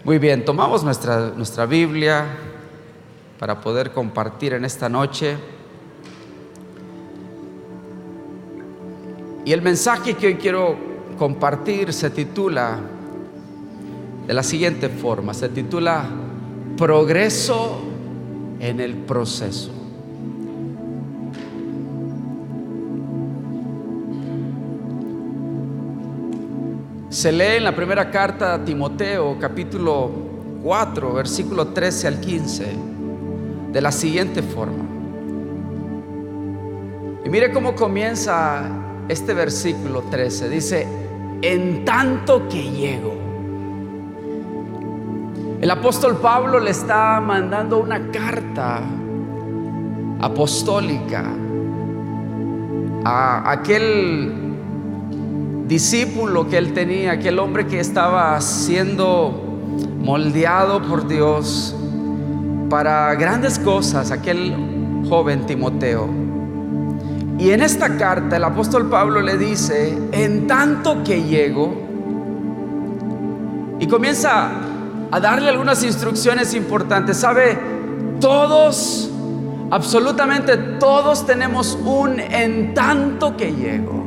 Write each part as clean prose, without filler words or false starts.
Muy bien, tomamos nuestra Biblia para poder compartir en esta noche. Y el mensaje que hoy quiero compartir se titula de la siguiente forma: se titula Progreso en el proceso. Se lee en la primera carta a Timoteo, capítulo 4, versículo 13 al 15, de la siguiente forma. Y mire cómo comienza este versículo 13. Dice: en tanto que llego. El apóstol Pablo le está mandando una carta apostólica a aquel discípulo que él tenía, aquel hombre que estaba siendo moldeado por Dios para grandes cosas, aquel joven Timoteo. Y en esta carta el apóstol Pablo le dice: en tanto que llego, y comienza a darle algunas instrucciones importantes. Sabe, todos, absolutamente todos tenemos un en tanto que llego.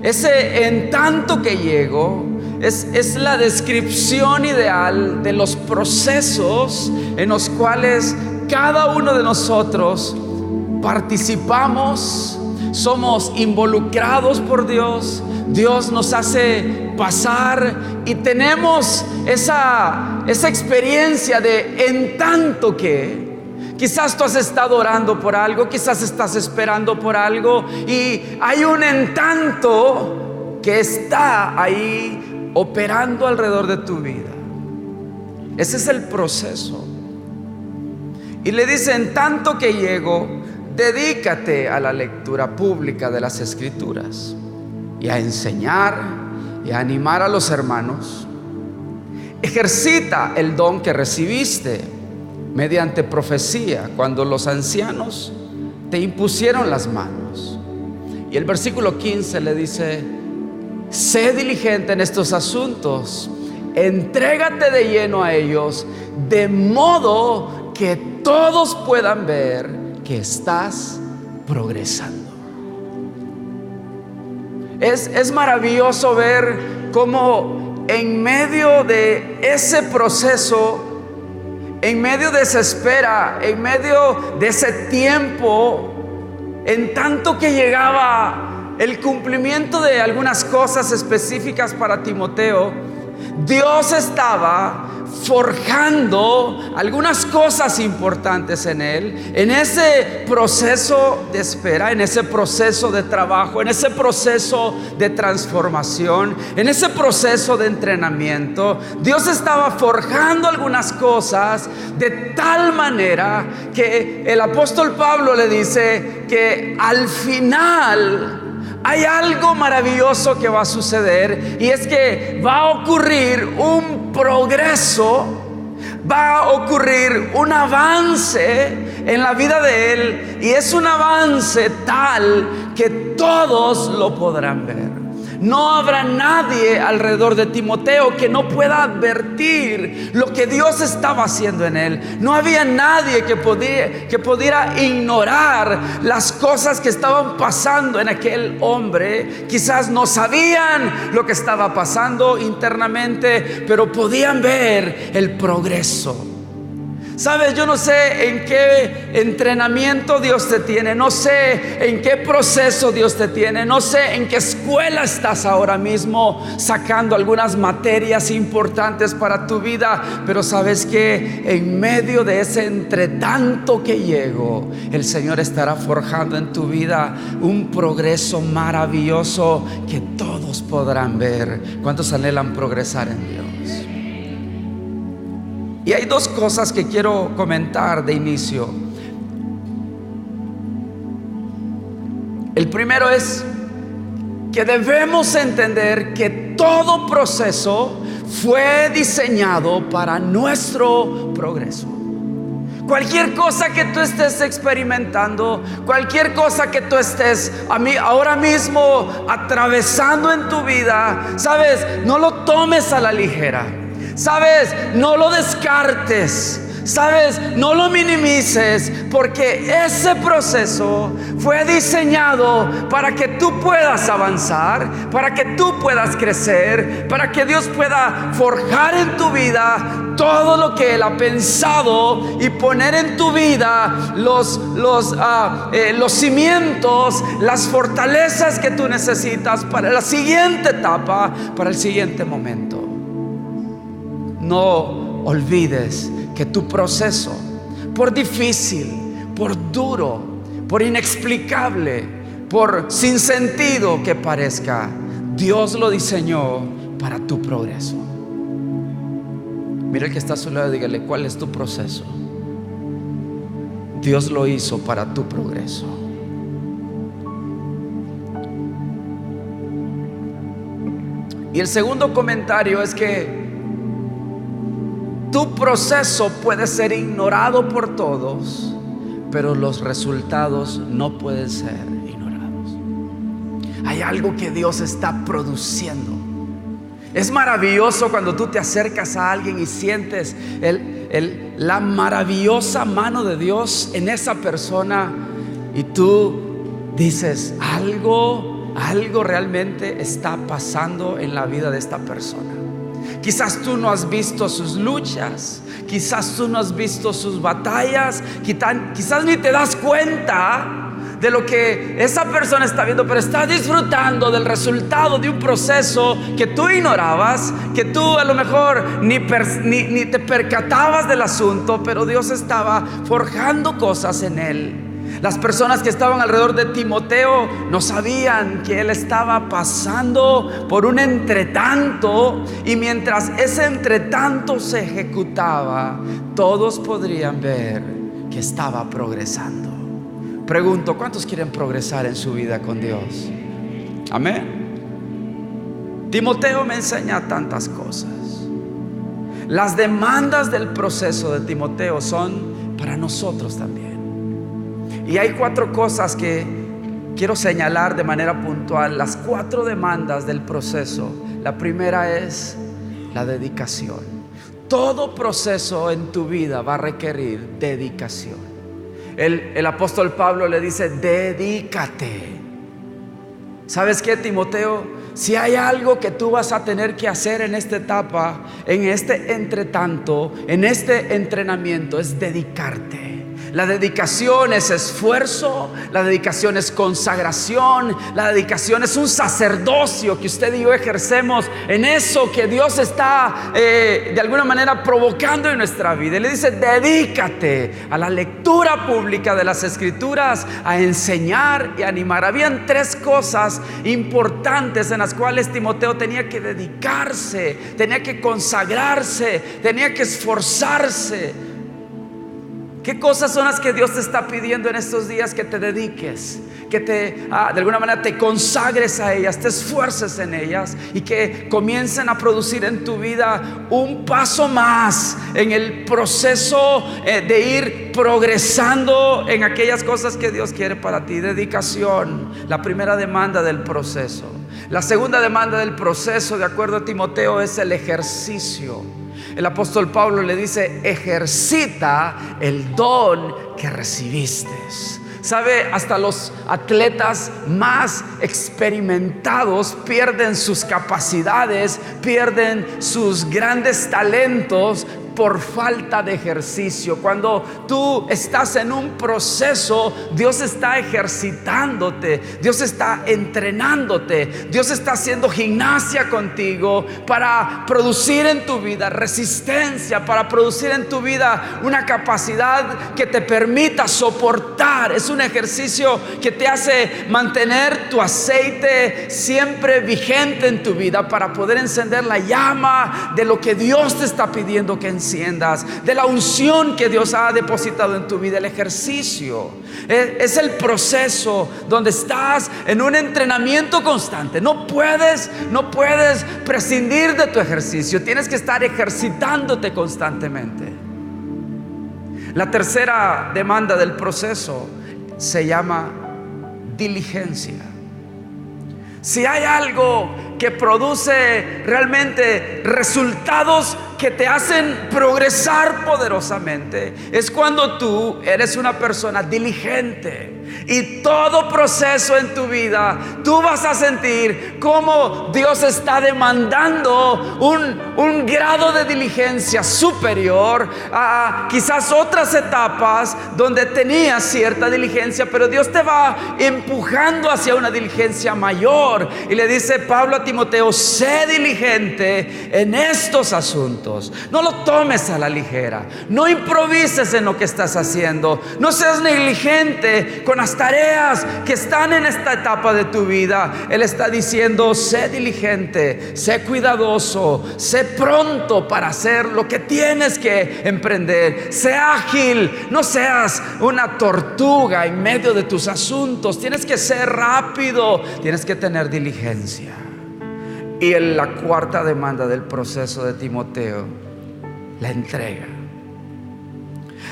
Ese en tanto que llego es la descripción ideal de los procesos en los cuales cada uno de nosotros participamos, somos involucrados por Dios. Dios nos hace pasar y tenemos esa experiencia de en tanto que. Quizás tú has estado orando por algo, quizás estás esperando por algo, y hay un en tanto que está ahí operando alrededor de tu vida. Ese es el proceso. Y le dice: en tanto que llego, dedícate a la lectura pública de las Escrituras y a enseñar y a animar a los hermanos. Ejercita el don que recibiste mediante profecía, cuando los ancianos te impusieron las manos. Y el versículo 15 le dice: sé diligente en estos asuntos, entrégate de lleno a ellos, de modo que todos puedan ver que estás progresando. Es maravilloso ver cómo en medio de ese proceso, en medio de esa espera, en medio de ese tiempo, en tanto que llegaba el cumplimiento de algunas cosas específicas para Timoteo, Dios estaba forjando algunas cosas importantes en él, en ese proceso de espera, en ese proceso de trabajo, en ese proceso de transformación, en ese proceso de entrenamiento. Dios estaba forjando algunas cosas de tal manera que el apóstol Pablo le dice que al final hay algo maravilloso que va a suceder, y es que va a ocurrir un progreso, va a ocurrir un avance en la vida de él, y es un avance tal que todos lo podrán ver. No habrá nadie alrededor de Timoteo que no pueda advertir lo que Dios estaba haciendo en él. No había nadie que pudiera ignorar las cosas que estaban pasando en aquel hombre. Quizás no sabían lo que estaba pasando internamente, pero podían ver el progreso. Sabes, yo no sé en qué entrenamiento Dios te tiene, no sé en qué proceso Dios te tiene, no sé en qué escuela estás ahora mismo sacando algunas materias importantes para tu vida, pero sabes que en medio de ese entretanto que llego, el Señor estará forjando en tu vida un progreso maravilloso que todos podrán ver. ¿Cuántos anhelan progresar en Dios? Y hay dos cosas que quiero comentar de inicio. El primero es que debemos entender que todo proceso fue diseñado para nuestro progreso. Cualquier cosa que tú estés experimentando, cualquier cosa que tú estés ahora mismo atravesando en tu vida, sabes, no lo tomes a la ligera. Sabes, no lo descartes. Sabes, no lo minimices, porque ese proceso fue diseñado para que tú puedas avanzar, para que tú puedas crecer, para que Dios pueda forjar en tu vida todo lo que Él ha pensado y poner en tu vida los cimientos, las fortalezas que tú necesitas para la siguiente etapa, para el siguiente momento. No olvides que tu proceso, por difícil, por duro, por inexplicable, por sin sentido que parezca, Dios lo diseñó para tu progreso. Mira el que está a su lado y dígale: ¿cuál es tu proceso? Dios lo hizo para tu progreso. Y el segundo comentario es que tu proceso puede ser ignorado por todos, pero los resultados no pueden ser ignorados. Hay algo que Dios está produciendo. Es maravilloso cuando tú te acercas a alguien y sientes la maravillosa mano de Dios en esa persona, y tú dices: algo realmente está pasando en la vida de esta persona. Quizás tú no has visto sus luchas, quizás tú no has visto sus batallas, quizás ni te das cuenta de lo que esa persona está viendo, pero está disfrutando del resultado de un proceso que tú ignorabas, que tú a lo mejor ni te percatabas del asunto, pero Dios estaba forjando cosas en él. Las personas que estaban alrededor de Timoteo no sabían que él estaba pasando por un entretanto, y mientras ese entretanto se ejecutaba, todos podrían ver que estaba progresando. Pregunto: ¿cuántos quieren progresar en su vida con Dios? Amén. Timoteo me enseña tantas cosas. Las demandas del proceso de Timoteo son para nosotros también. Y hay 4 cosas que quiero señalar de manera puntual. Las 4 demandas del proceso. La primera es la dedicación. Todo proceso en tu vida va a requerir dedicación. El apóstol Pablo le dice: dedícate. ¿Sabes qué, Timoteo? Si hay algo que tú vas a tener que hacer en esta etapa, en este entretanto, en este entrenamiento, es dedicarte. La dedicación es esfuerzo, la dedicación es consagración, la dedicación es un sacerdocio que usted y yo ejercemos en eso que Dios está de alguna manera provocando en nuestra vida. Y le dice: dedícate a la lectura pública de las Escrituras, a enseñar y animar. Habían 3 cosas importantes en las cuales Timoteo tenía que dedicarse, tenía que consagrarse, tenía que esforzarse. ¿Qué cosas son las que Dios te está pidiendo en estos días que te dediques? Que de alguna manera te consagres a ellas, te esfuerces en ellas, y que comiencen a producir en tu vida un paso más en el proceso de ir progresando en aquellas cosas que Dios quiere para ti. Dedicación, la primera demanda del proceso. La segunda demanda del proceso, de acuerdo a Timoteo, es el ejercicio. El apóstol Pablo le dice: ejercita el don que recibiste. ¿Sabe? Hasta los atletas más experimentados pierden sus capacidades, pierden sus grandes talentos por falta de ejercicio. Cuando tú estás en un proceso, Dios está ejercitándote, Dios está entrenándote, Dios está haciendo gimnasia contigo para producir en tu vida resistencia, para producir en tu vida una capacidad que te permita soportar. Es un ejercicio que te hace mantener tu aceite siempre vigente en tu vida, para poder encender la llama de lo que Dios te está pidiendo que enciendas, de la unción que Dios ha depositado en tu vida. El ejercicio es el proceso donde estás en un entrenamiento constante. No puedes prescindir de tu ejercicio. Tienes que estar ejercitándote constantemente. La tercera demanda del proceso se llama diligencia. Si hay algo que produce realmente resultados que te hacen progresar poderosamente es cuando tú eres una persona diligente. Y todo proceso en tu vida, tú vas a sentir cómo Dios está demandando un grado de diligencia superior a quizás otras etapas donde tenías cierta diligencia, pero Dios te va empujando hacia una diligencia mayor. Y le dice Pablo a Timoteo: sé diligente en estos asuntos. No lo tomes a la ligera, no improvises en lo que estás haciendo, no seas negligente con las tareas que están en esta etapa de tu vida. Él está diciendo: sé diligente, sé cuidadoso, sé pronto para hacer lo que tienes que emprender, sé ágil, no seas una tortuga en medio de tus asuntos. Tienes que ser rápido, tienes que tener diligencia. Y la cuarta demanda del proceso de Timoteo: la entrega.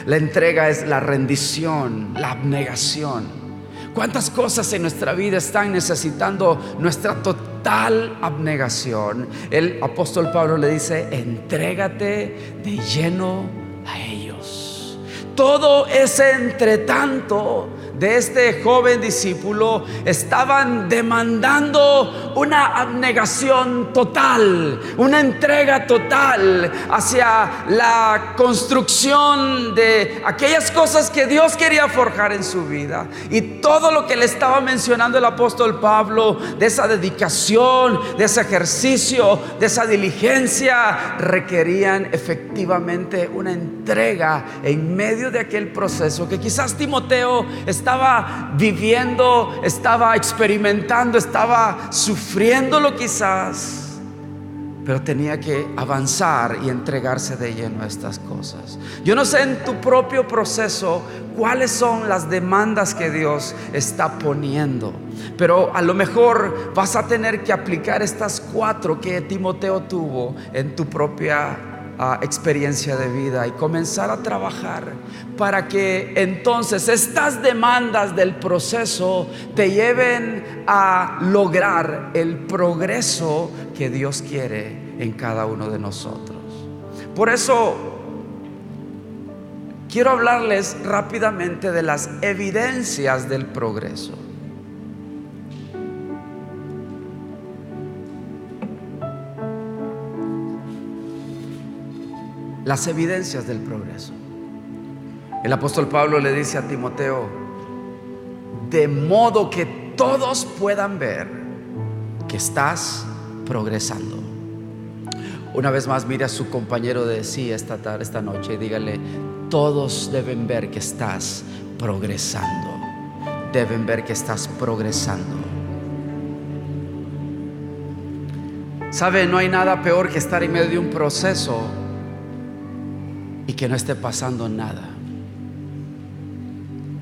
La entrega es la rendición, la abnegación. ¿Cuántas cosas en nuestra vida están necesitando nuestra total abnegación? El apóstol Pablo le dice: entrégate de lleno a ellos. Todo ese entretanto de este joven discípulo estaban demandando una abnegación total, una entrega total hacia la construcción de aquellas cosas que Dios quería forjar en su vida. Y todo lo que le estaba mencionando el apóstol Pablo, de esa dedicación, de ese ejercicio, de esa diligencia, requerían efectivamente una entrega en medio de aquel proceso que quizás Timoteo estaba viviendo, estaba experimentando, estaba sufriéndolo quizás, pero tenía que avanzar y entregarse de lleno a estas cosas. Yo no sé en tu propio proceso cuáles son las demandas que Dios está poniendo, pero a lo mejor vas a tener que aplicar estas 4 que Timoteo tuvo en tu propia experiencia de vida y comenzar a trabajar para que entonces estas demandas del proceso te lleven a lograr el progreso que Dios quiere en cada uno de nosotros. Por eso quiero hablarles rápidamente de las evidencias del progreso. Las evidencias del progreso. El apóstol Pablo le dice a Timoteo: de modo que todos puedan ver que estás progresando. Una vez más, mire a su compañero de sí esta noche y dígale: todos deben ver que estás progresando. Deben ver que estás progresando. ¿Sabe? No hay nada peor que estar en medio de un proceso y que no esté pasando nada.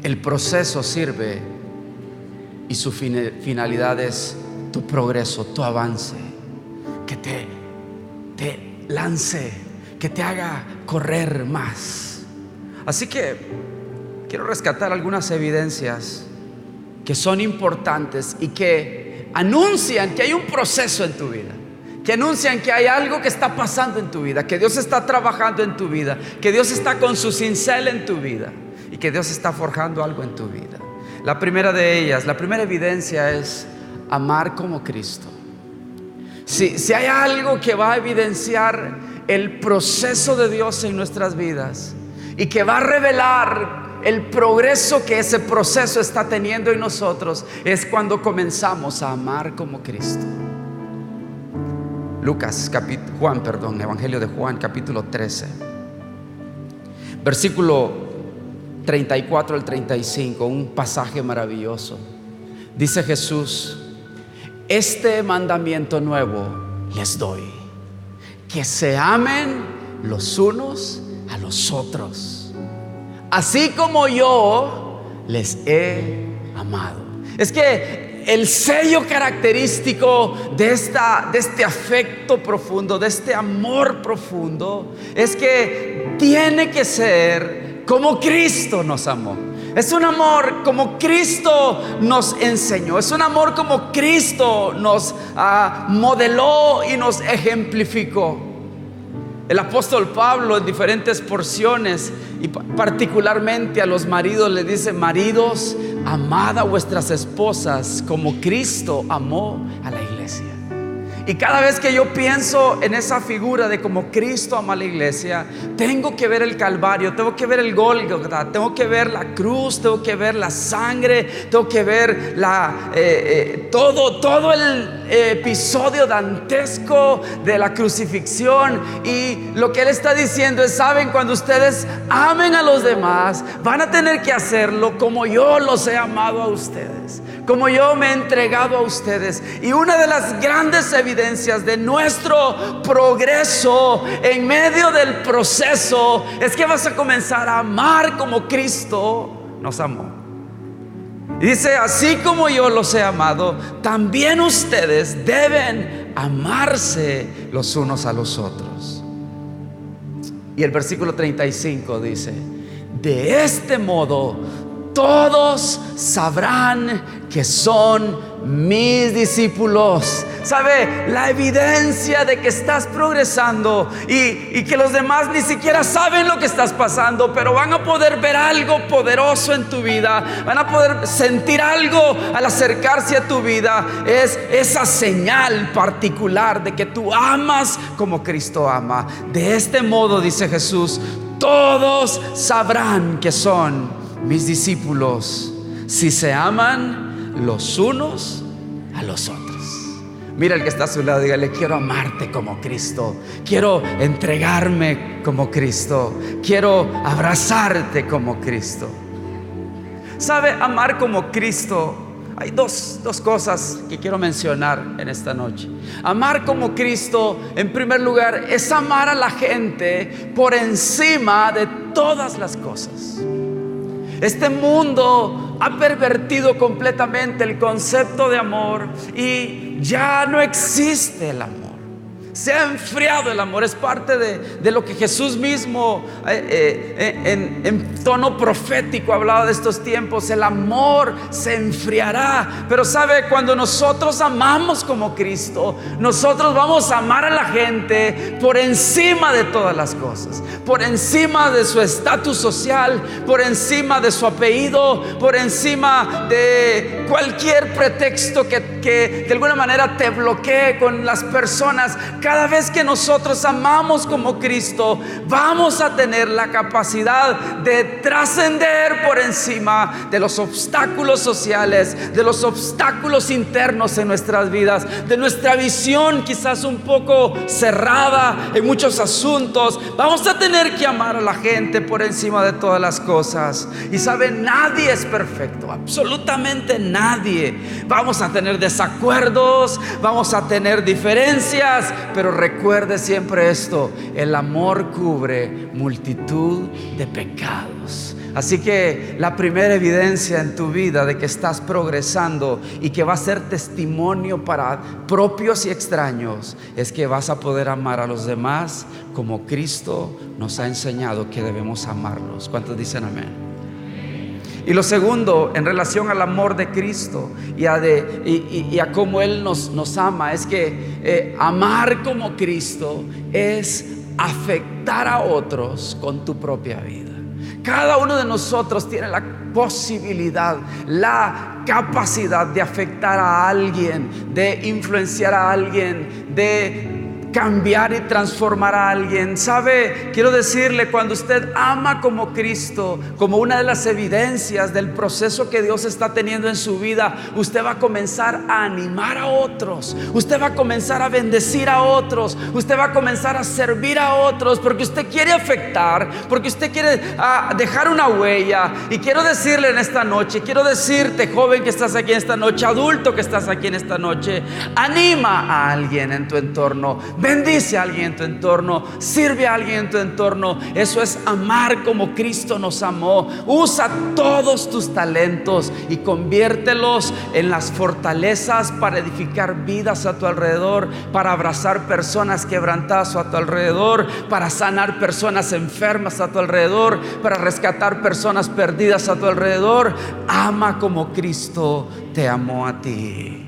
El proceso sirve y su finalidad es tu progreso, tu avance, que te lance, que te haga correr más. Así que quiero rescatar algunas evidencias que son importantes y que anuncian que hay un proceso en tu vida, que anuncian que hay algo que está pasando en tu vida, que Dios está trabajando en tu vida, que Dios está con su cincel en tu vida y que Dios está forjando algo en tu vida. La primera de ellas, la primera evidencia es amar como Cristo. Si hay algo que va a evidenciar el proceso de Dios en nuestras vidas y que va a revelar el progreso que ese proceso está teniendo en nosotros, es cuando comenzamos a amar como Cristo. Evangelio de Juan, capítulo 13, versículo 34 al 35, un pasaje maravilloso. Dice Jesús: este mandamiento nuevo les doy, que se amen los unos a los otros, así como yo les he amado. Es que el sello característico de este afecto profundo, de este amor profundo, es que tiene que ser como Cristo nos amó. Es un amor como Cristo nos enseñó. Es un amor como Cristo nos modeló y nos ejemplificó. El apóstol Pablo en diferentes porciones y particularmente a los maridos le dice: maridos, amad a vuestras esposas como Cristo amó a la iglesia. Y cada vez que yo pienso en esa figura de cómo Cristo ama a la iglesia, tengo que ver el Calvario, tengo que ver el Gólgota, tengo que ver la cruz, tengo que ver la sangre, tengo que ver todo el episodio dantesco de la crucifixión. Y lo que él está diciendo es: saben, cuando ustedes amen a los demás, van a tener que hacerlo como yo los he amado a ustedes, como yo me he entregado a ustedes. Y una de las grandes evidencias de nuestro progreso en medio del proceso es que vas a comenzar a amar como Cristo nos amó. Y dice: así como yo los he amado, también ustedes deben amarse los unos a los otros. Y el versículo 35 dice: de este modo todos sabrán que son mis discípulos. ¿Sabe? La evidencia de que estás progresando y que los demás ni siquiera saben lo que estás pasando, pero van a poder ver algo poderoso en tu vida, van a poder sentir algo al acercarse a tu vida. Es esa señal particular de que tú amas como Cristo ama. De este modo, dice Jesús, todos sabrán que son mis discípulos si se aman los unos a los otros. Mira el que está a su lado, dígale: quiero amarte como Cristo, quiero entregarme como Cristo, quiero abrazarte como Cristo. ¿Sabe? Amar como Cristo, hay dos cosas que quiero mencionar en esta noche. Amar como Cristo, en primer lugar, es amar a la gente por encima de todas las cosas. Este mundo ha pervertido completamente el concepto de amor y ya no existe el amor. Se ha enfriado el amor. Es parte de lo que Jesús mismo en tono profético hablaba de estos tiempos. El amor se enfriará. Pero sabe, cuando nosotros amamos como Cristo, nosotros vamos a amar a la gente por encima de todas las cosas, por encima de su estatus social, por encima de su apellido, por encima de cualquier pretexto que de alguna manera te bloquee con las personas. Cada vez que nosotros amamos como Cristo, vamos a tener la capacidad de trascender por encima de los obstáculos sociales, de los obstáculos internos en nuestras vidas, de nuestra visión quizás un poco cerrada en muchos asuntos. Vamos a tener que amar a la gente por encima de todas las cosas. Y saben, nadie es perfecto, absolutamente nadie. Vamos a tener desacuerdos, vamos a tener diferencias, pero recuerde siempre esto: el amor cubre multitud de pecados. Así que la primera evidencia en tu vida de que estás progresando y que va a ser testimonio para propios y extraños es que vas a poder amar a los demás como Cristo nos ha enseñado que debemos amarlos. ¿Cuántos dicen amén? Y lo segundo, en relación al amor de Cristo y a cómo Él nos ama, es que amar como Cristo es afectar a otros con tu propia vida. Cada uno de nosotros tiene la posibilidad, la capacidad de afectar a alguien, de influenciar a alguien, de cambiar y transformar a alguien. ¿Sabe? Quiero decirle, cuando usted ama como Cristo, como una de las evidencias del proceso que Dios está teniendo en su vida, usted va a comenzar a animar a otros, usted va a comenzar a bendecir a otros, usted va a comenzar a servir a otros, porque usted quiere afectar, porque usted quiere dejar una huella. Y quiero decirle en esta noche, quiero decirte, joven que estás aquí en esta noche, adulto que estás aquí en esta noche, anima a alguien en tu entorno, bendice a alguien en tu entorno, sirve a alguien en tu entorno. Eso es amar como Cristo nos amó. Usa todos tus talentos y conviértelos en las fortalezas para edificar vidas a tu alrededor, para abrazar personas quebrantadas a tu alrededor, para sanar personas enfermas a tu alrededor, para rescatar personas perdidas a tu alrededor. Ama como Cristo te amó a ti.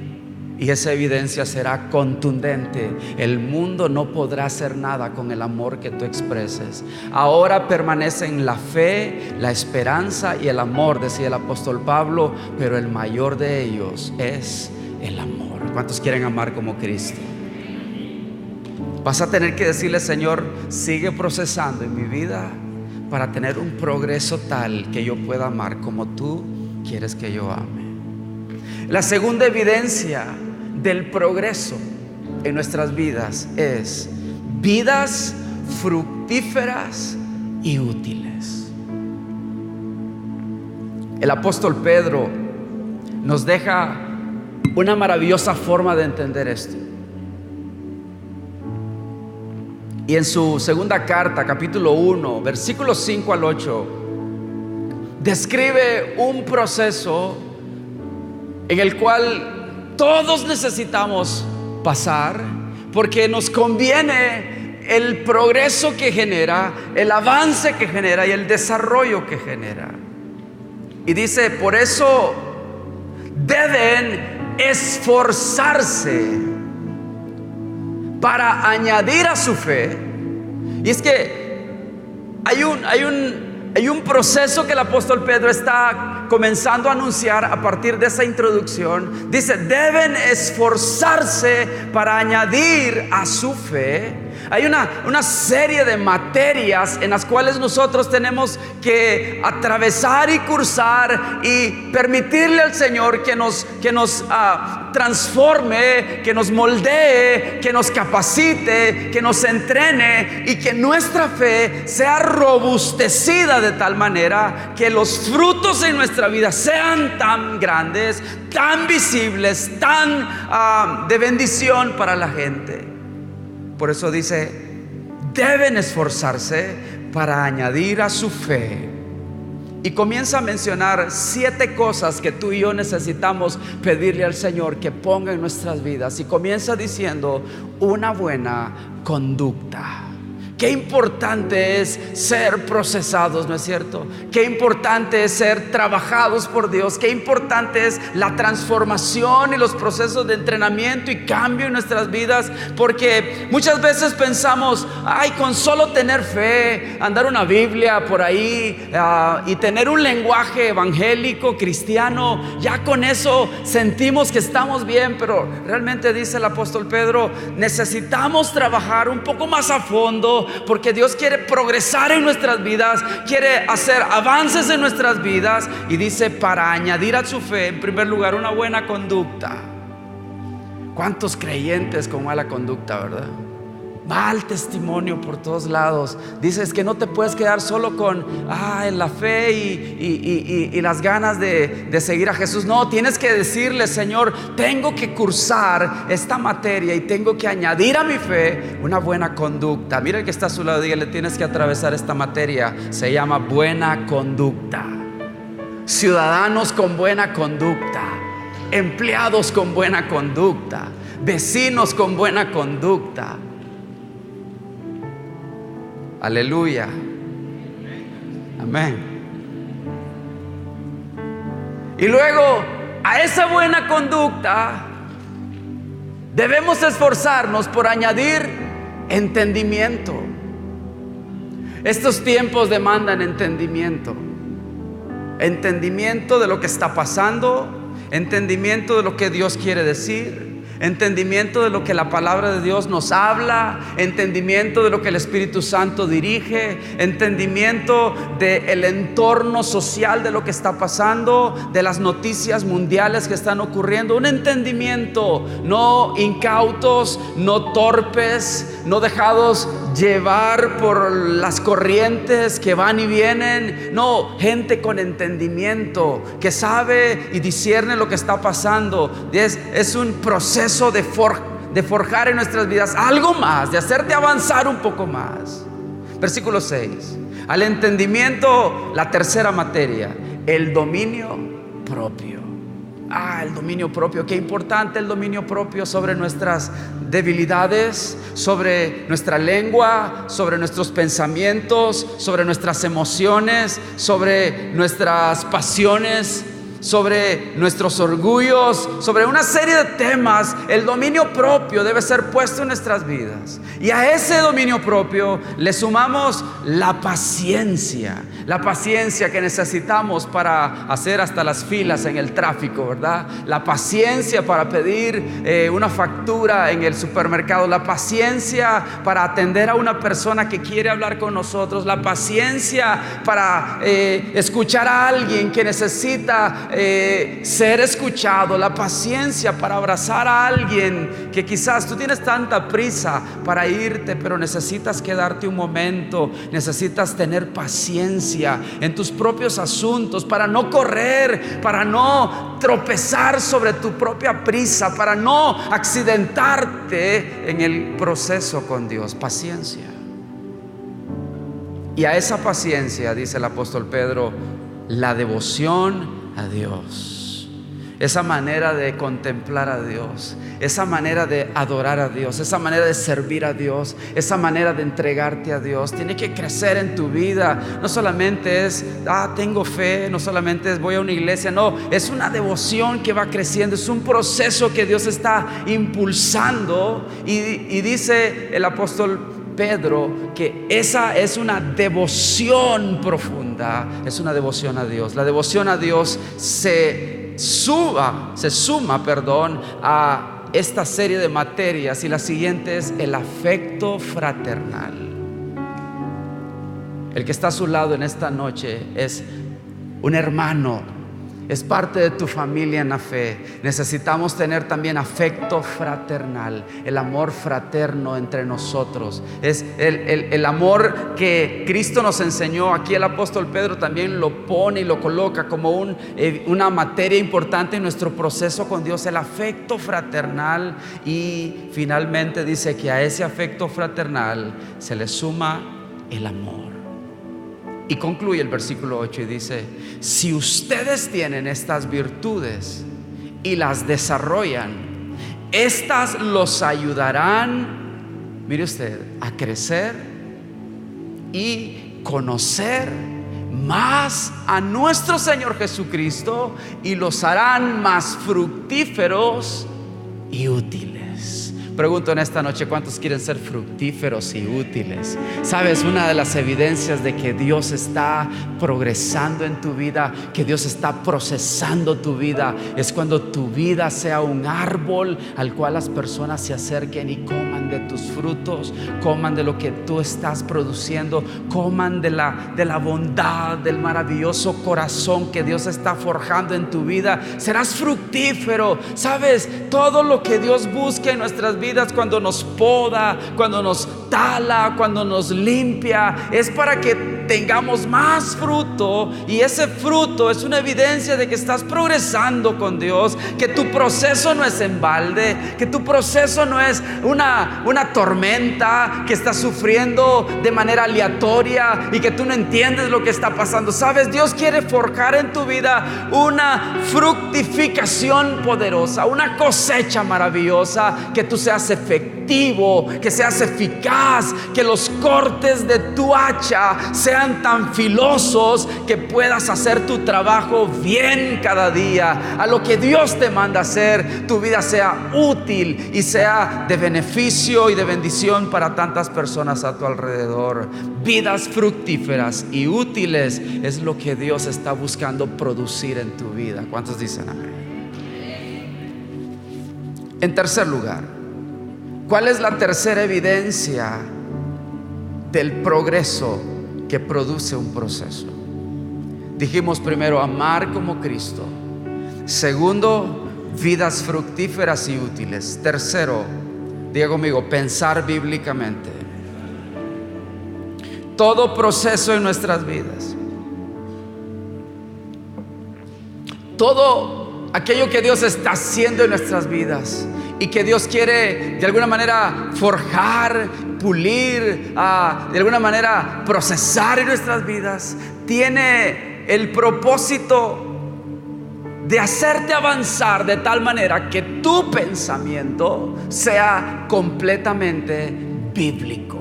y esa evidencia será contundente. El mundo no podrá hacer nada con el amor que tú expreses. Ahora permanecen la fe, la esperanza y el amor, decía el apóstol Pablo, pero el mayor de ellos es el amor. ¿Cuántos quieren amar como Cristo? Vas a tener que decirle: Señor, sigue procesando en mi vida para tener un progreso tal que yo pueda amar como tú quieres que yo ame. La segunda evidencia del progreso en nuestras vidas es vidas fructíferas y útiles. El apóstol Pedro nos deja una maravillosa forma de entender esto. Y en su segunda carta, capítulo 1, versículos 5 al 8, describe un proceso en el cual todos necesitamos pasar, porque nos conviene el progreso que genera, el avance que genera y el desarrollo que genera. Y dice: por eso deben esforzarse para añadir a su fe. Y es que hay un proceso que el apóstol Pedro está comenzando a anunciar a partir de esa introducción. Dice: deben esforzarse para añadir a su fe. Hay una serie de materias en las cuales nosotros tenemos que atravesar y cursar y permitirle al Señor que nos transforme, que nos moldee, que nos capacite, que nos entrene, y que nuestra fe sea robustecida de tal manera que los frutos en nuestra vida sean tan grandes, tan visibles, tan de bendición para la gente. Por eso dice: deben esforzarse para añadir a su fe. Y comienza a mencionar 7 cosas que tú y yo necesitamos pedirle al Señor que ponga en nuestras vidas. Y comienza diciendo: una buena conducta. Qué importante es ser procesados, ¿no es cierto? Qué importante es ser trabajados por Dios. Qué importante es la transformación y los procesos de entrenamiento y cambio en nuestras vidas. Porque muchas veces pensamos: ay, con solo tener fe, andar una Biblia por ahí y tener un lenguaje evangélico, cristiano, ya con eso sentimos que estamos bien. Pero realmente, dice el apóstol Pedro, necesitamos trabajar un poco más a fondo, porque Dios quiere progresar en nuestras vidas, quiere hacer avances en nuestras vidas. Y dice: para añadir a su fe, en primer lugar, una buena conducta. ¿Cuántos creyentes con mala conducta, verdad? Mal testimonio por todos lados. Dices que no te puedes quedar solo con la fe y las ganas de seguir a Jesús. No, tienes que decirle: Señor, tengo que cursar esta materia y tengo que añadir a mi fe una buena conducta. Mira el que está a su lado, dígale: tienes que atravesar esta materia. Se llama buena conducta. Ciudadanos con buena conducta, empleados con buena conducta, vecinos con buena conducta. Aleluya. Amén. Y luego, a esa buena conducta debemos esforzarnos por añadir entendimiento. Estos tiempos demandan entendimiento. Entendimiento de lo que está pasando, entendimiento de lo que Dios quiere decir, entendimiento de lo que la palabra de Dios nos habla, entendimiento de lo que el Espíritu Santo dirige, entendimiento del entorno social, de lo que está pasando, de las noticias mundiales que están ocurriendo. Un entendimiento, no incautos, no torpes, no dejados llevar por las corrientes que van y vienen. No, gente con entendimiento, que sabe y discierne lo que está pasando. Es un proceso de forjar en nuestras vidas algo más, de hacerte avanzar un poco más. Versículo 6. Al entendimiento, la tercera materia, el dominio propio. El dominio propio. Qué importante el dominio propio sobre nuestras debilidades, sobre nuestra lengua, sobre nuestros pensamientos, sobre nuestras emociones, sobre nuestras pasiones. sobre nuestros orgullos, sobre una serie de temas. El dominio propio debe ser puesto en nuestras vidas. Y a ese dominio propio le sumamos la paciencia que necesitamos para hacer hasta las filas en el tráfico, ¿verdad? La paciencia para pedir una factura en el supermercado, la paciencia para atender a una persona que quiere hablar con nosotros, la paciencia para escuchar a alguien que necesita ser escuchado, la paciencia para abrazar a alguien que quizás tú tienes tanta prisa para irte, pero necesitas quedarte un momento, necesitas tener paciencia en tus propios asuntos para no correr, para no tropezar sobre tu propia prisa, para no accidentarte en el proceso con Dios. Paciencia. Y a esa paciencia, dice el apóstol Pedro, la devoción a Dios, esa manera de contemplar a Dios, esa manera de adorar a Dios, esa manera de servir a Dios, esa manera de entregarte a Dios, tiene que crecer en tu vida. No solamente es, tengo fe, no solamente es voy a una iglesia, no, es una devoción que va creciendo, es un proceso que Dios está impulsando. Y dice el apóstol Pedro que esa es una devoción profunda, es una devoción a Dios. La devoción a Dios se suma a esta serie de materias, y la siguiente es el afecto fraternal. El que está a su lado en esta noche es un hermano, es parte de tu familia en la fe. Necesitamos tener también afecto fraternal, el amor fraterno entre nosotros. Es el amor que Cristo nos enseñó. Aquí el apóstol Pedro también lo pone y lo coloca como una materia importante en nuestro proceso con Dios, el afecto fraternal. Y finalmente dice que a ese afecto fraternal se le suma el amor. Y concluye el versículo 8 y dice: si ustedes tienen estas virtudes y las desarrollan, estas los ayudarán, mire usted, a crecer y conocer más a nuestro Señor Jesucristo, y los harán más fructíferos y útiles. Pregunto en esta noche, ¿cuántos quieren ser fructíferos y útiles? Sabes, una de las evidencias de que Dios está progresando en tu vida, que Dios está procesando tu vida, es cuando tu vida sea un árbol al cual las personas se acerquen y coman de tus frutos, coman de lo que tú estás produciendo, coman de la bondad, del maravilloso corazón que Dios está forjando en tu vida. Serás fructífero. Sabes, todo lo que Dios busca en nuestras vidas, cuando nos poda, cuando nos tala, cuando nos limpia, es para que tengamos más fruto. Y ese fruto es una evidencia de que estás progresando con Dios, que tu proceso no es en balde, que tu proceso no es una tormenta que estás sufriendo de manera aleatoria y que tú no entiendes lo que está pasando. Sabes, Dios quiere forjar en tu vida una fructificación poderosa, una cosecha maravillosa, que tú seas efectivo, que seas eficaz, que los cortes de tu hacha sean tan filosos que puedas hacer tu trabajo bien cada día, a lo que Dios te manda hacer. Tu vida sea útil y sea de beneficio y de bendición para tantas personas a tu alrededor. Vidas fructíferas y útiles es lo que Dios está buscando producir en tu vida. ¿Cuántos dicen amén? En tercer lugar, ¿cuál es la tercera evidencia del progreso que produce un proceso? Dijimos primero, amar como Cristo. Segundo, vidas fructíferas y útiles. Tercero, diga conmigo, pensar bíblicamente. Todo proceso en nuestras vidas, todo aquello que Dios está haciendo en nuestras vidas y que Dios quiere de alguna manera forjar, pulir, de alguna manera procesar en nuestras vidas, tiene el propósito de hacerte avanzar de tal manera que tu pensamiento sea completamente bíblico,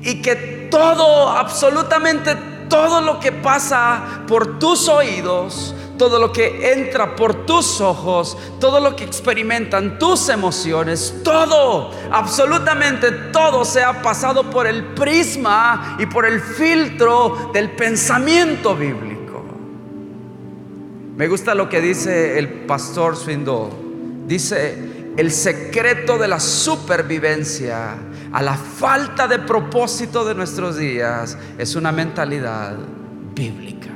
y que todo, absolutamente todo lo que pasa por tus oídos, todo lo que entra por tus ojos, todo lo que experimentan tus emociones, todo, absolutamente todo sea pasado por el prisma y por el filtro del pensamiento bíblico. Me gusta lo que dice el pastor Swindoll. Dice: el secreto de la supervivencia a la falta de propósito de nuestros días es una mentalidad bíblica.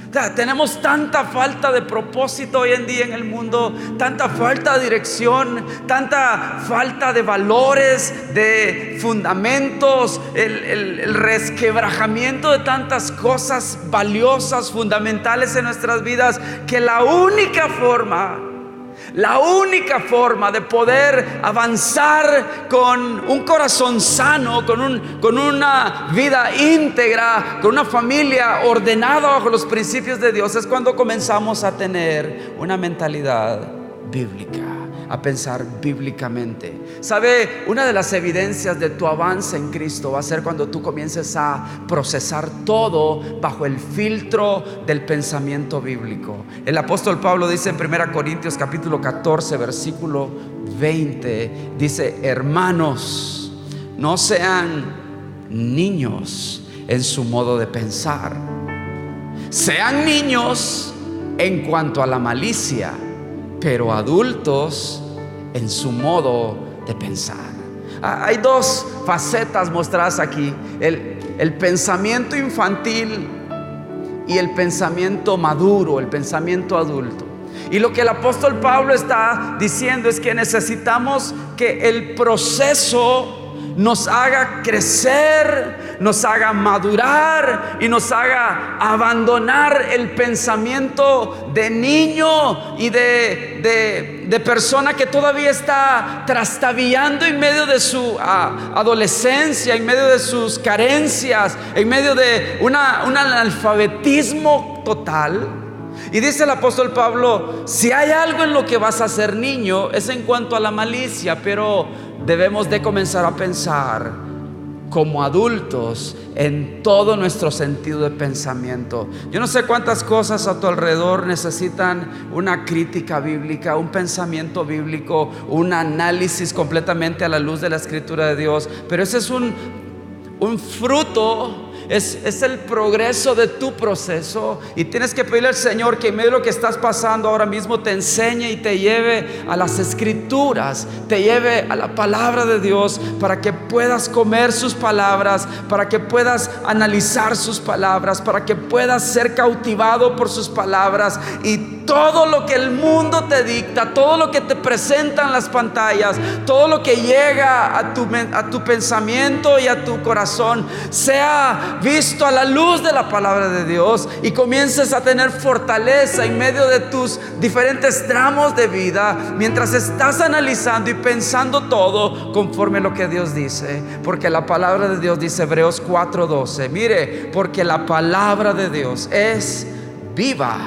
O sea, tenemos tanta falta de propósito hoy en día en el mundo, tanta falta de dirección, tanta falta de valores, de fundamentos, el resquebrajamiento de tantas cosas valiosas, fundamentales en nuestras vidas, que la única forma de poder avanzar con un corazón sano, con una vida íntegra, con una familia ordenada bajo los principios de Dios, es cuando comenzamos a tener una mentalidad bíblica, a pensar bíblicamente. ¿Sabe? Una de las evidencias de tu avance en Cristo va a ser cuando tú comiences a procesar todo bajo el filtro del pensamiento bíblico. El apóstol Pablo dice en 1 Corintios capítulo 14 versículo 20, dice: hermanos, no sean niños en su modo de pensar, sean niños en cuanto a la malicia, pero adultos en su modo de pensar. Hay dos facetas mostradas aquí: el pensamiento infantil y el pensamiento maduro, el pensamiento adulto. Y lo que el apóstol Pablo está diciendo es que necesitamos que el proceso nos haga crecer, nos haga madurar y nos haga abandonar el pensamiento de niño y de persona que todavía está trastabillando en medio de su adolescencia, en medio de sus carencias, en medio de un analfabetismo total. Y dice el apóstol Pablo: si hay algo en lo que vas a ser niño, es en cuanto a la malicia, pero debemos de comenzar a pensar como adultos en todo nuestro sentido de pensamiento. Yo no sé cuántas cosas a tu alrededor necesitan una crítica bíblica, un pensamiento bíblico, un análisis completamente a la luz de la Escritura de Dios, pero ese es un fruto. Es el progreso de tu proceso, y tienes que pedirle al Señor que en medio de lo que estás pasando ahora mismo te enseñe y te lleve a las Escrituras, te lleve a la palabra de Dios, para que puedas comer sus palabras, para que puedas analizar sus palabras, para que puedas ser cautivado por sus palabras. Y todo lo que el mundo te dicta, todo lo que te presentan las pantallas, todo lo que llega a tu pensamiento y a tu corazón, sea visto a la luz de la palabra de Dios, y comiences a tener fortaleza en medio de tus diferentes tramos de vida, mientras estás analizando y pensando todo conforme a lo que Dios dice. Porque la palabra de Dios dice, Hebreos 4:12, mire, porque la palabra de Dios es viva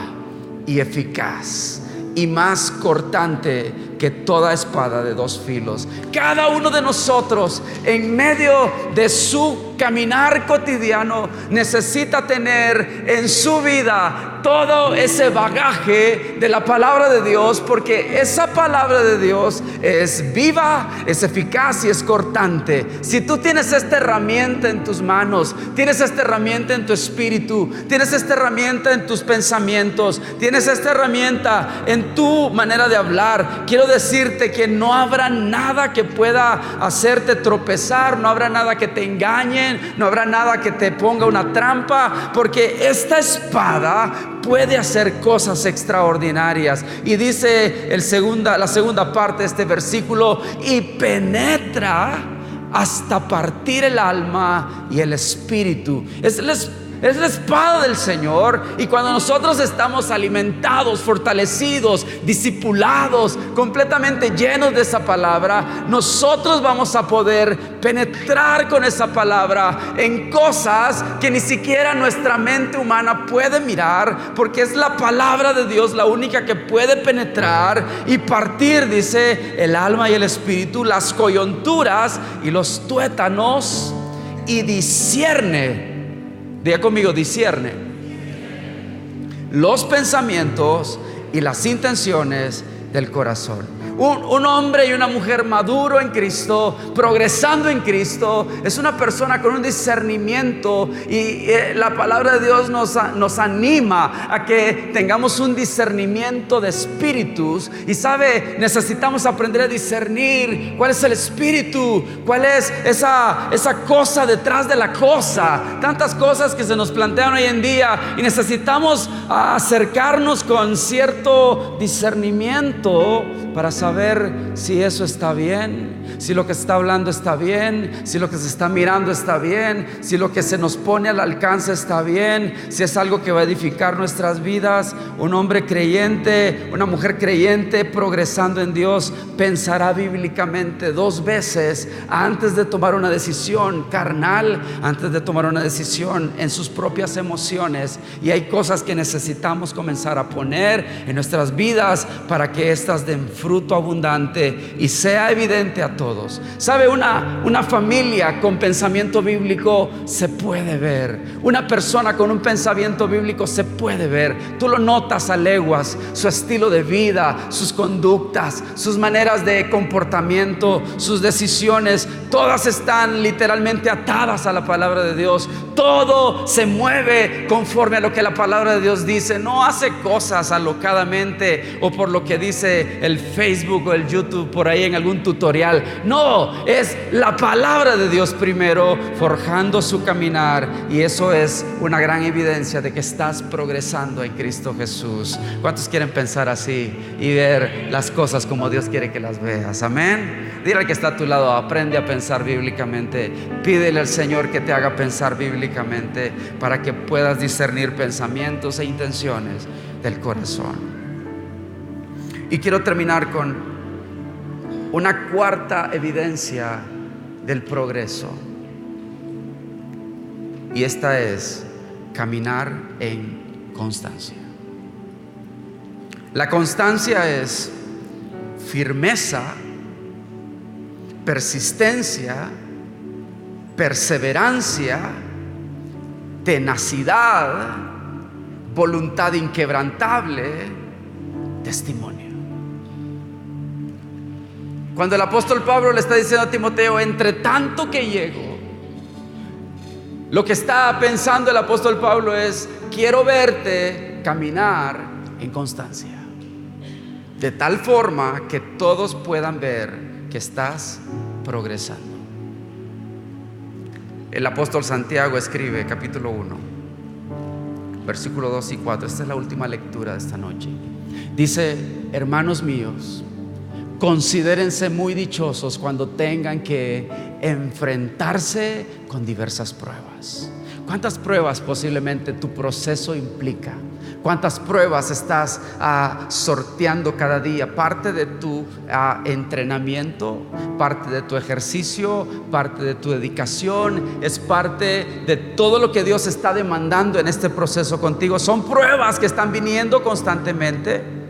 y eficaz y más cortante que toda espada de dos filos. Cada uno de nosotros, en medio de su caminar cotidiano, necesita tener en su vida todo ese bagaje de la palabra de Dios, porque esa palabra de Dios es viva, es eficaz y es cortante. Si tú tienes esta herramienta en tus manos, tienes esta herramienta en tu espíritu, tienes esta herramienta en tus pensamientos, tienes esta herramienta en tu manera de hablar, quiero decirte que no habrá nada que pueda hacerte tropezar, no habrá nada que te engañen, no habrá nada que te ponga una trampa, porque esta espada puede hacer cosas extraordinarias. Y dice la segunda parte de este versículo: y penetra hasta partir el alma y el espíritu. Es la espada del Señor. Y cuando nosotros estamos alimentados, fortalecidos, discipulados, completamente llenos de esa palabra, nosotros vamos a poder penetrar con esa palabra en cosas que ni siquiera nuestra mente humana puede mirar, porque es la palabra de Dios la única que puede penetrar y partir, dice, el alma y el espíritu, las coyunturas y los tuétanos, y discierne Diga conmigo, discierne los pensamientos y las intenciones del corazón. Un hombre y una mujer maduro en Cristo, progresando en Cristo, es una persona con un discernimiento, y la palabra de Dios nos anima a que tengamos un discernimiento de espíritus. Y sabe, necesitamos aprender a discernir cuál es el espíritu, cuál es esa cosa detrás de la cosa. Tantas cosas que se nos plantean hoy en día, y necesitamos acercarnos con cierto discernimiento para saber si eso está bien, si lo que se está hablando está bien, si lo que se está mirando está bien, si lo que se nos pone al alcance está bien, si es algo que va a edificar nuestras vidas. Un hombre creyente, una mujer creyente progresando en Dios pensará bíblicamente 2 veces antes de tomar una decisión carnal, antes de tomar una decisión en sus propias emociones. Y hay cosas que necesitamos comenzar a poner en nuestras vidas para que éstas den fruto abundante y sea evidente a todos. ¿Sabe? Una familia con pensamiento bíblico se puede ver. Una persona con un pensamiento bíblico se puede ver. Tú lo notas a leguas, su estilo de vida, sus conductas, sus maneras de comportamiento, sus decisiones, todas están literalmente atadas a la palabra de Dios. Todo se mueve conforme a lo que la palabra de Dios dice. No hace cosas alocadamente o por lo que dice el Facebook o el YouTube por ahí en algún tutorial. No, es la palabra de Dios primero forjando su caminar, y eso es una gran evidencia de que estás progresando en Cristo Jesús. ¿Cuántos quieren pensar así y ver las cosas como Dios quiere que las veas? Amén. Dile al que está a tu lado, aprende a pensar bíblicamente. Pídele al Señor que te haga pensar bíblicamente para que puedas discernir pensamientos e intenciones del corazón. Y quiero terminar con una cuarta evidencia del progreso, y esta es caminar en constancia. La constancia es firmeza, persistencia, perseverancia, tenacidad, voluntad inquebrantable, testimonio. Cuando el apóstol Pablo le está diciendo a Timoteo, entre tanto que llego, lo que está pensando el apóstol Pablo es: quiero verte caminar en constancia, de tal forma que todos puedan ver que estás progresando. El apóstol Santiago escribe, capítulo 1, versículo 2 y 4. Esta es la última lectura de esta noche. Dice: hermanos míos, considérense muy dichosos cuando tengan que enfrentarse con diversas pruebas. ¿Cuántas pruebas posiblemente tu proceso implica? ¿Cuántas pruebas estás sorteando cada día? Parte de tu entrenamiento, parte de tu ejercicio, parte de tu dedicación, es parte de todo lo que Dios está demandando en este proceso contigo. Son pruebas que están viniendo constantemente.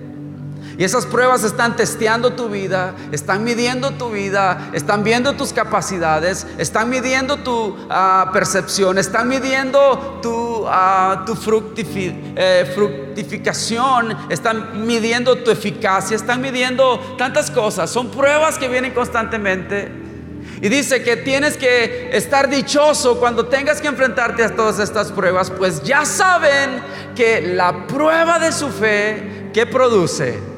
Y esas pruebas están testeando tu vida, están midiendo tu vida, están viendo tus capacidades, están midiendo tu percepción, están midiendo tu fructificación, están midiendo tu eficacia, están midiendo tantas cosas. Son pruebas que vienen constantemente. Y dice que tienes que estar dichoso cuando tengas que enfrentarte a todas estas pruebas, pues ya saben que la prueba de su fe, ¿qué produce?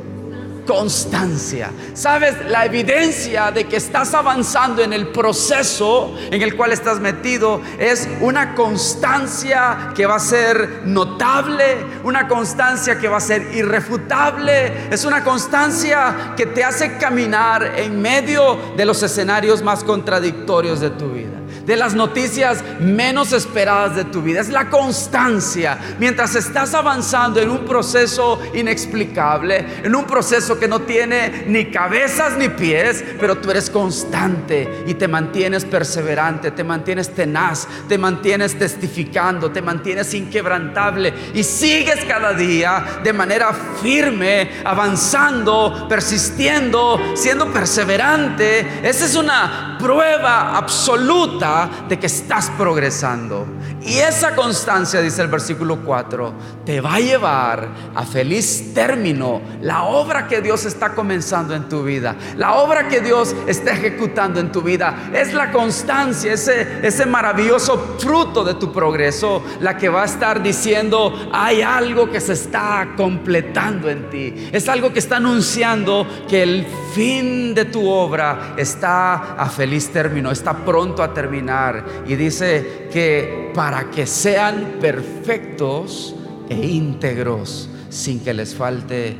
Constancia. ¿Sabes? La evidencia de que estás avanzando en el proceso en el cual estás metido es una constancia que va a ser notable, una constancia que va a ser irrefutable. Es una constancia que te hace caminar en medio de los escenarios más contradictorios de tu vida, de las noticias menos esperadas de tu vida. Es la constancia mientras estás avanzando en un proceso inexplicable, en un proceso que no tiene ni cabezas ni pies, pero tú eres constante y te mantienes perseverante, te mantienes tenaz, te mantienes testificando, te mantienes inquebrantable y sigues cada día de manera firme, avanzando, persistiendo, siendo perseverante. Esa es una prueba absoluta de que estás progresando. Y esa constancia, dice el versículo 4, te va a llevar a feliz término la obra que Dios está comenzando en tu vida. La obra que Dios está ejecutando en tu vida es la constancia, ese maravilloso fruto de tu progreso, la que va a estar diciendo: hay algo que se está completando en ti. Es algo que está anunciando que el fin de tu obra está a feliz término, está pronto a terminar. Y dice que para que sean perfectos e íntegros, sin que les falte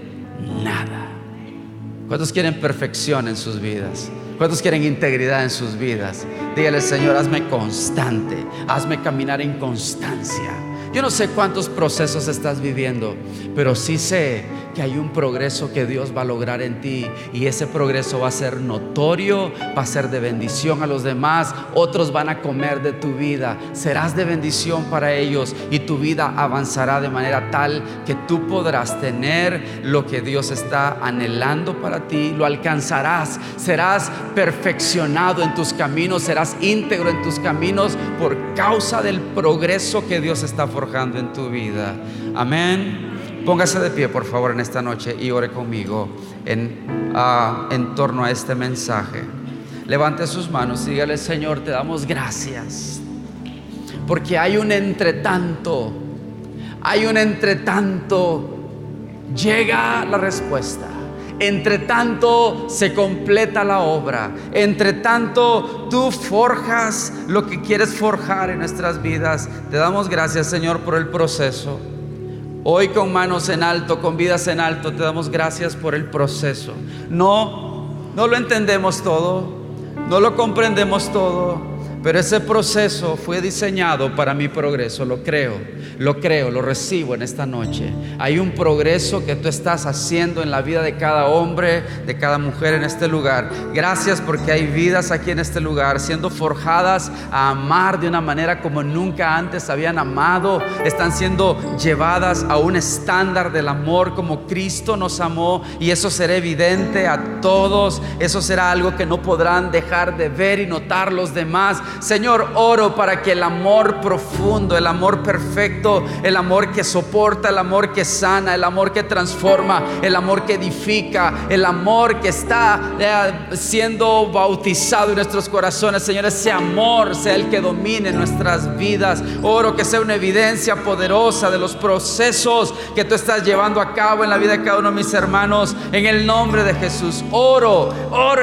nada. ¿Cuántos quieren perfección en sus vidas? ¿Cuántos quieren integridad en sus vidas? Dígale: Señor, hazme constante, hazme caminar en constancia. Yo no sé cuántos procesos estás viviendo, pero sí sé que hay un progreso que Dios va a lograr en ti, y ese progreso va a ser notorio, va a ser de bendición a los demás. Otros van a comer de tu vida, serás de bendición para ellos, y tu vida avanzará de manera tal que tú podrás tener lo que Dios está anhelando para ti. Lo alcanzarás, serás perfeccionado en tus caminos, serás íntegro en tus caminos por causa del progreso que Dios está forjando en tu vida. Amén. Póngase de pie, por favor, en esta noche y ore conmigo en torno a este mensaje. Levante sus manos y dígale: Señor, te damos gracias, porque hay un entretanto, llega la respuesta. Entre tanto se completa la obra. Entre tanto tú forjas lo que quieres forjar en nuestras vidas. Te damos gracias, Señor, por el proceso. Hoy, con manos en alto, con vidas en alto, te damos gracias por el proceso. No lo entendemos todo, no lo comprendemos todo, pero ese proceso fue diseñado para mi progreso. Lo creo, lo recibo en esta noche. Hay un progreso que tú estás haciendo en la vida de cada hombre, de cada mujer en este lugar. Gracias porque hay vidas aquí en este lugar siendo forjadas a amar de una manera como nunca antes habían amado. Están siendo llevadas a un estándar del amor como Cristo nos amó, y eso será evidente a todos. Eso será algo que no podrán dejar de ver y notar los demás. Señor, oro para que el amor profundo, el amor perfecto, el amor que soporta, el amor que sana, el amor que transforma, el amor que edifica, el amor que está siendo bautizado en nuestros corazones, Señor, ese amor sea el que domine nuestras vidas. Oro que sea una evidencia poderosa de los procesos que tú estás llevando a cabo en la vida de cada uno de mis hermanos, en el nombre de Jesús. Oro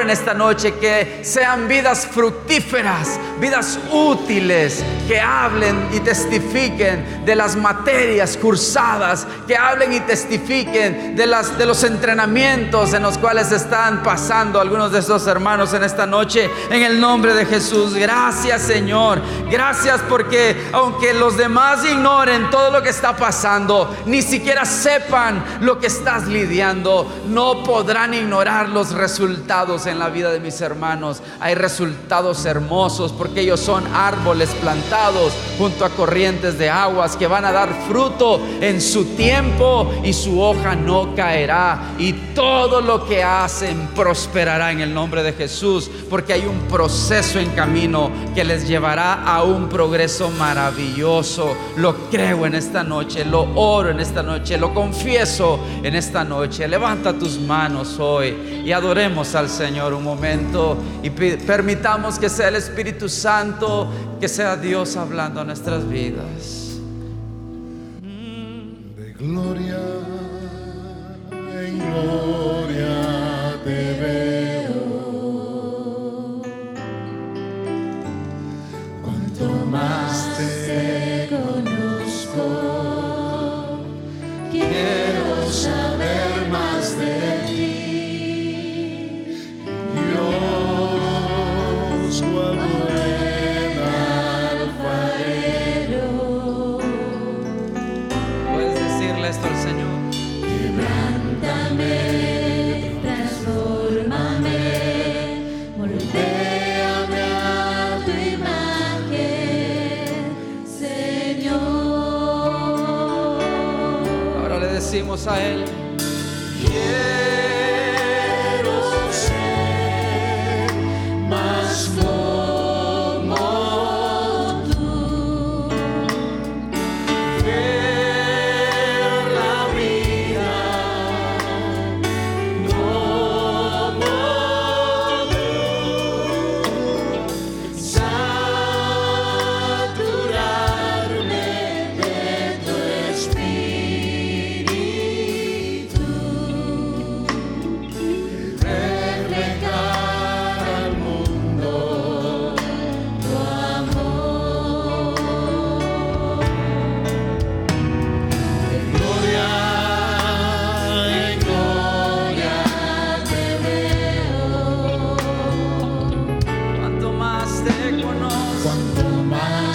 en esta noche que sean vidas fructíferas, vidas útiles, que hablen y testifiquen de las materias cursadas, que hablen y testifiquen de los entrenamientos en los cuales están pasando algunos de estos hermanos en esta noche, en el nombre de Jesús. Gracias, Señor, gracias porque aunque los demás ignoren todo lo que está pasando, ni siquiera sepan lo que estás lidiando, no podrán ignorar los resultados en la vida de mis hermanos. Hay resultados hermosos porque ellos son árboles plantados junto a corrientes de aguas que van a dar fruto en su tiempo, y su hoja no caerá, y todo lo que hacen prosperará en el nombre de Jesús, porque hay un proceso en camino que les llevará a un progreso maravilloso. Lo creo en esta noche, lo oro en esta noche, lo confieso en esta noche. Levanta tus manos hoy y adoremos al Señor un momento, y permitamos que sea el Espíritu Santo, que sea Dios hablando a nuestras vidas. De gloria en gloria te veo, cuanto más te conozco, quiero saber más de ti. Dios, cual buen alfarero. Puedes decirle esto al Señor: Quebrántame, transfórmame, moldéame a tu imagen, Señor. Ahora le decimos a Él: Quiero ser más como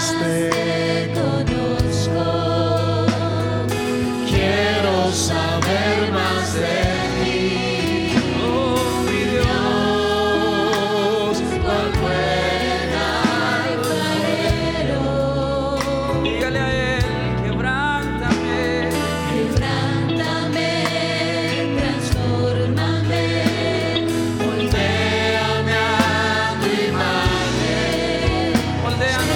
más te conozco. Quiero saber más de ti. Oh, mi Dios, Cuál buen alfarero. dígale a Él, quebrántame. Quebrántame, transfórmame, moldéame a tu imagen. Moldeanos,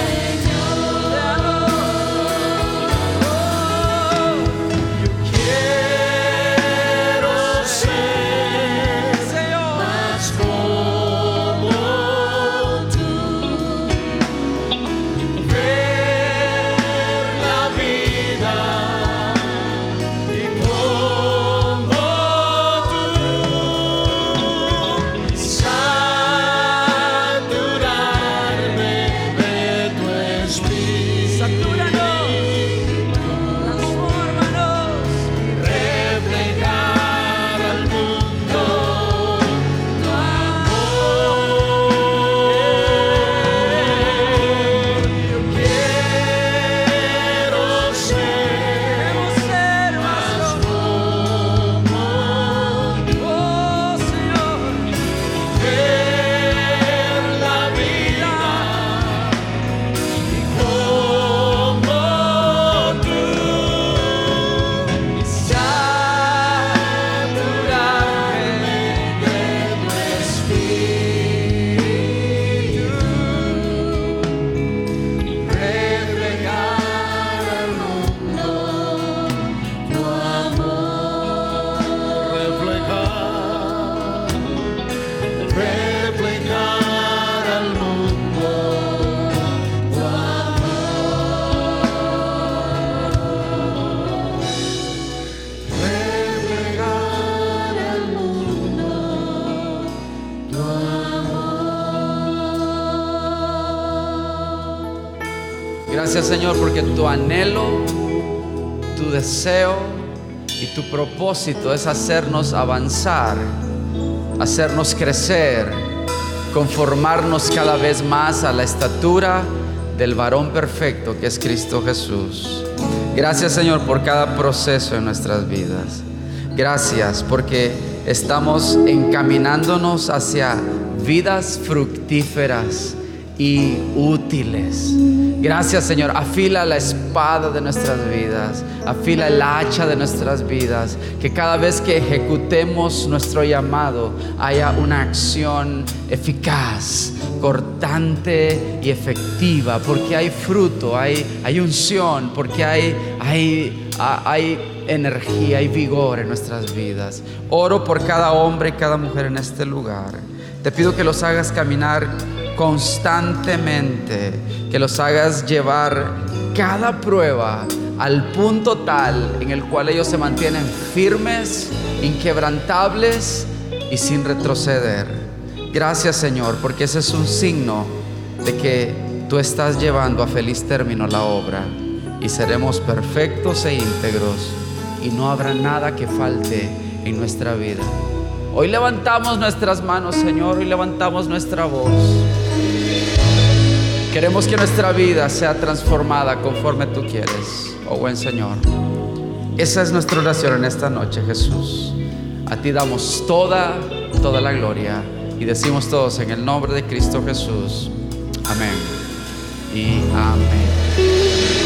Quiero ser Señor. más como tú, ver la vida y como tú, saturarme de tu espíritu. Satúranos, transfórmanos. Reflejar al mundo tu amor. Yo quiero Queremos ser ser más más como tú, oh Señor, ver la vida y como tú, saturarme de tu espíritu, reflejar al mundo tu amor, reflejar al mundo tu amor, reflejar al mundo tu amor. gracias Señor porque tu anhelo, tu deseo y tu propósito es hacernos avanzar, hacernos crecer, conformarnos cada vez más a la estatura del varón perfecto que es Cristo Jesús. Gracias Señor por cada proceso en nuestras vidas. Gracias porque estamos encaminándonos hacia vidas fructíferas y útiles. Gracias Señor, afila la espada de nuestras vidas, afila el hacha de nuestras vidas, que cada vez que ejecutemos nuestro llamado haya una acción eficaz, cortante y efectiva, porque hay fruto, hay unción, porque hay energía, hay vigor en nuestras vidas. Oro por cada hombre y cada mujer en este lugar. Te pido que los hagas caminar constantemente, que los hagas llevar cada prueba al punto tal en el cual ellos se mantienen firmes, inquebrantables y sin retroceder. Gracias Señor, porque ese es un signo de que tú estás llevando a feliz término la obra y seremos perfectos e íntegros y no habrá nada que falte en nuestra vida. Hoy levantamos nuestras manos, Señor, hoy levantamos nuestra voz. Queremos que nuestra vida sea transformada conforme tú quieres, oh buen Señor. Esa es nuestra oración en esta noche, Jesús. A ti damos toda la gloria y decimos todos en el nombre de Cristo Jesús. Amén y amén.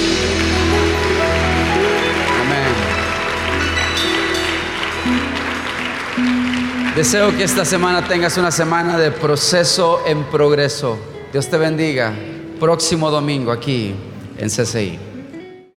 Deseo que esta semana tengas una semana de proceso en progreso. Dios te bendiga. Próximo domingo aquí en CCI.